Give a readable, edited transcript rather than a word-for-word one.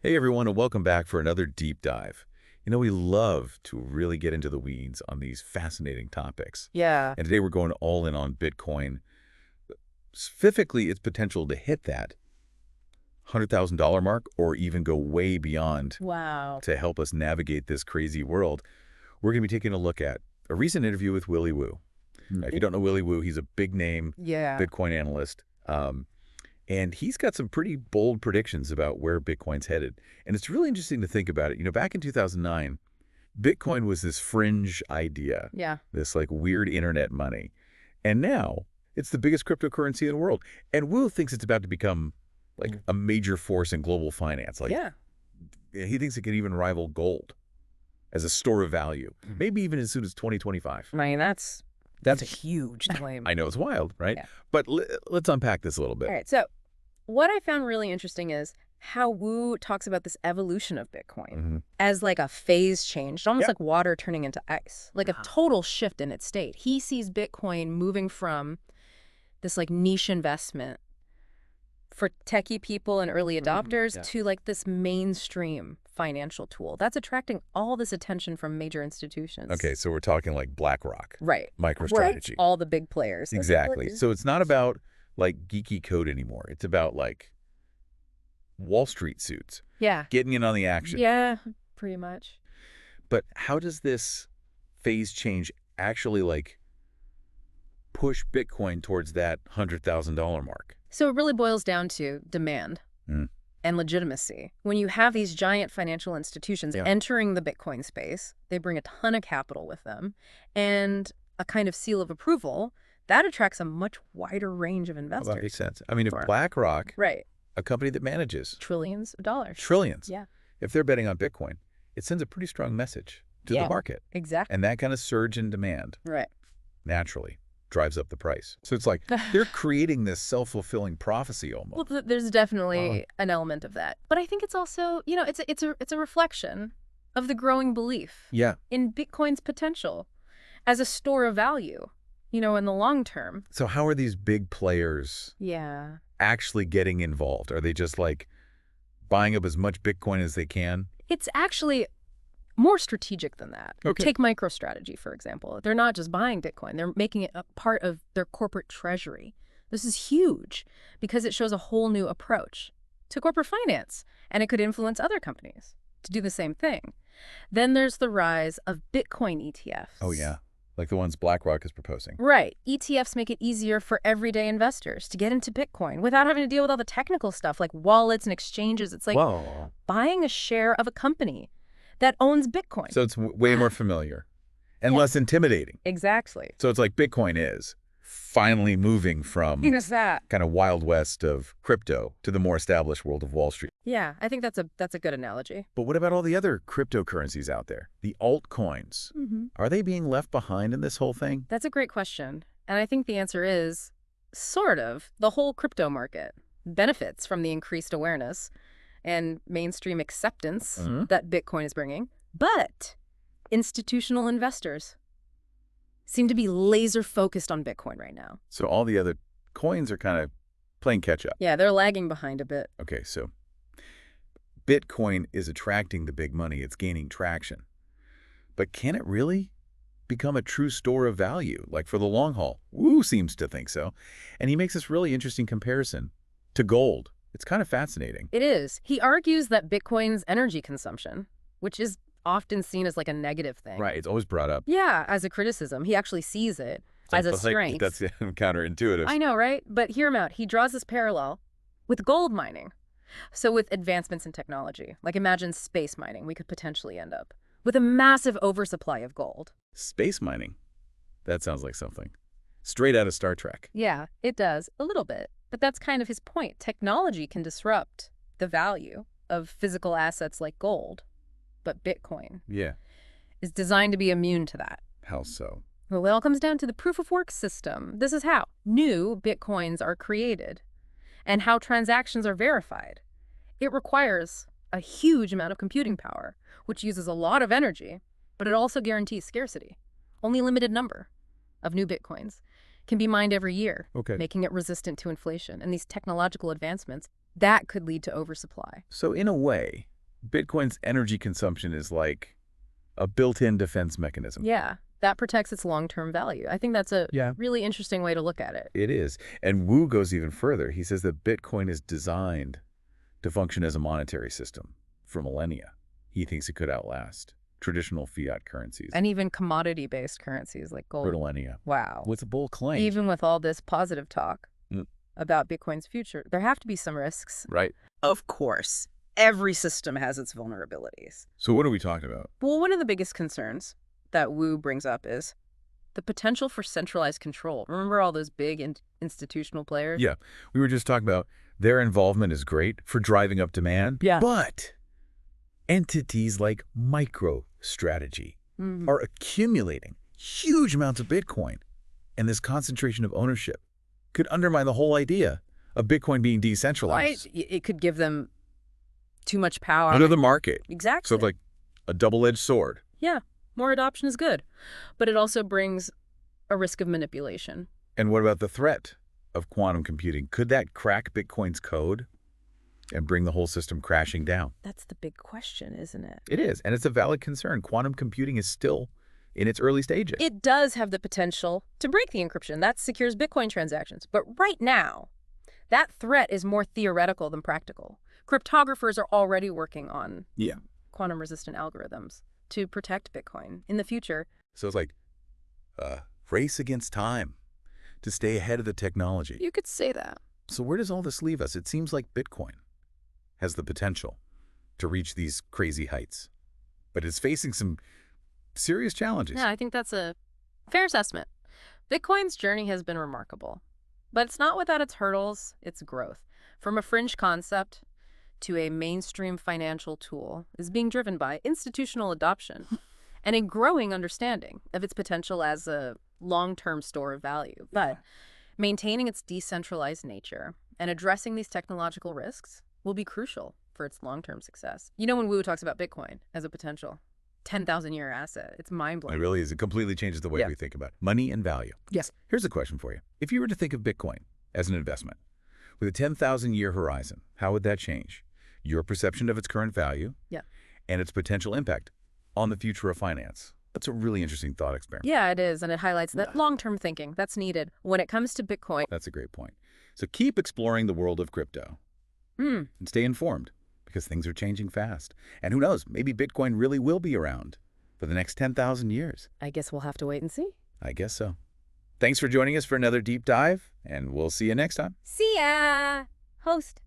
Hey everyone, and welcome back for another deep dive. We love to really get into the weeds on these fascinating topics. Yeah. And today we're going all in on Bitcoin, specifically its potential to hit that $100,000 mark or even go way beyond Wow. to help us navigate this crazy world. We're going to be taking a look at a recent interview with Willy Woo. Now, if you don't know Willy Woo, he's a big name Yeah. Bitcoin analyst. And he's got some pretty bold predictions about where Bitcoin's headed. And it's really interesting to think about it. Back in 2009, Bitcoin was this fringe idea, Yeah. this like weird internet money. And now it's the biggest cryptocurrency in the world. And Wu thinks it's about to become like a major force in global finance. Yeah. He thinks it could even rival gold as a store of value, maybe even as soon as 2025. I mean, that's a huge claim. I know it's wild, right? Yeah. But let's unpack this a little bit. All right. So what I found really interesting is how Wu talks about this evolution of Bitcoin as like a phase change, almost like water turning into ice, like a total shift in its state. He sees Bitcoin moving from this like niche investment for techie people and early adopters to like this mainstream financial tool that's attracting all this attention from major institutions. Okay, so we're talking like BlackRock. Right. MicroStrategy. All the big players. Exactly. So it's not about like geeky code anymore. It's about like Wall Street suits. Yeah. Getting in on the action. Yeah, pretty much. But how does this phase change actually like push Bitcoin towards that $100,000 mark? So it really boils down to demand and legitimacy. When you have these giant financial institutions entering the Bitcoin space, they bring a ton of capital with them and a kind of seal of approval that attracts a much wider range of investors. Well, that makes sense. I mean, if BlackRock, right, a company that manages trillions of dollars, trillions, yeah, if they're betting on Bitcoin, it sends a pretty strong message to the market. Exactly. And that kind of surge in demand naturally drives up the price. So it's like they're creating this self-fulfilling prophecy almost. Well, there's definitely an element of that. But I think it's also, it's a reflection of the growing belief in Bitcoin's potential as a store of value, in the long term. So how are these big players actually getting involved? Are they just like buying up as much Bitcoin as they can? It's actually more strategic than that. Okay. Take MicroStrategy, for example. They're not just buying Bitcoin. They're making it a part of their corporate treasury. This is huge because it shows a whole new approach to corporate finance, and it could influence other companies to do the same thing. Then there's the rise of Bitcoin ETFs. Oh, yeah. Like the ones BlackRock is proposing. Right. ETFs make it easier for everyday investors to get into Bitcoin without having to deal with all the technical stuff like wallets and exchanges. It's like buying a share of a company that owns Bitcoin. So it's way more familiar and less intimidating. Exactly. So it's like Bitcoin is finally moving from kind of Wild West of crypto to the more established world of Wall Street. Yeah, I think that's a good analogy. But what about all the other cryptocurrencies out there? The altcoins. Are they being left behind in this whole thing? That's a great question. And I think the answer is sort of. The whole crypto market benefits from the increased awareness and mainstream acceptance that Bitcoin is bringing. But institutional investors seem to be laser focused on Bitcoin right now. So all the other coins are kind of playing catch up. Yeah, they're lagging behind a bit. Okay, so Bitcoin is attracting the big money. It's gaining traction. But can it really become a true store of value, like for the long haul? Wu seems to think so. And he makes this really interesting comparison to gold. It's kind of fascinating. It is. He argues that Bitcoin's energy consumption, which is often seen as like a negative thing. Right, it's always brought up. Yeah, as a criticism. He actually sees it as a strength. That's counterintuitive. I know, right? But hear him out. He draws this parallel with gold mining. So with advancements in technology, like imagine space mining, we could potentially end up with a massive oversupply of gold. Space mining? That sounds like something straight out of Star Trek. Yeah, it does, a little bit. But that's kind of his point. Technology can disrupt the value of physical assets like gold. But Bitcoin is designed to be immune to that. How so? Well, it all comes down to the proof-of-work system. This is how new Bitcoins are created and how transactions are verified. It requires a huge amount of computing power, which uses a lot of energy, but it also guarantees scarcity. Only a limited number of new Bitcoins can be mined every year, making it resistant to inflation. And these technological advancements That could lead to oversupply. So in a way, Bitcoin's energy consumption is like a built-in defense mechanism. Yeah, that protects its long-term value. I think that's a really interesting way to look at it. It is. And Wu goes even further. He says that Bitcoin is designed to function as a monetary system for millennia. He thinks it could outlast traditional fiat currencies. And even commodity-based currencies like gold. For millennia. Wow. What's a bold claim? Even with all this positive talk about Bitcoin's future, there have to be some risks. Right. Of course. Every system has its vulnerabilities. So what are we talking about? Well, one of the biggest concerns that Wu brings up is the potential for centralized control. Remember all those big institutional players? Yeah. We were just talking about their involvement is great for driving up demand. Yeah. But entities like MicroStrategy are accumulating huge amounts of Bitcoin. And this concentration of ownership could undermine the whole idea of Bitcoin being decentralized. Right. It could give them too much power. Under the market. Exactly. So it's like a double-edged sword. Yeah. More adoption is good. But it also brings a risk of manipulation. And what about the threat of quantum computing? Could that crack Bitcoin's code and bring the whole system crashing down? That's the big question, isn't it? It is. And it's a valid concern. Quantum computing is still in its early stages. It does have the potential to break the encryption. That secures Bitcoin transactions. But right now, that threat is more theoretical than practical. Cryptographers are already working on quantum-resistant algorithms to protect Bitcoin in the future. So it's like a race against time to stay ahead of the technology. You could say that. So where does all this leave us? It seems like Bitcoin has the potential to reach these crazy heights, but it's facing some serious challenges. Yeah, I think that's a fair assessment. Bitcoin's journey has been remarkable, but it's not without its hurdles, its growth. From a fringe concept to a mainstream financial tool is being driven by institutional adoption and a growing understanding of its potential as a long-term store of value. But maintaining its decentralized nature and addressing these technological risks will be crucial for its long-term success. You know, when Wu talks about Bitcoin as a potential 10,000-year asset, it's mind-blowing. It really is. It completely changes the way we think about money and value. Yes. Here's a question for you. If you were to think of Bitcoin as an investment with a 10,000-year horizon, how would that change your perception of its current value and its potential impact on the future of finance? That's a really interesting thought experiment. Yeah, it is. And it highlights that long-term thinking that's needed when it comes to Bitcoin. That's a great point. So keep exploring the world of crypto and stay informed because things are changing fast. And who knows, maybe Bitcoin really will be around for the next 10,000 years. I guess we'll have to wait and see. I guess so. Thanks for joining us for another deep dive, and we'll see you next time. See ya! Host.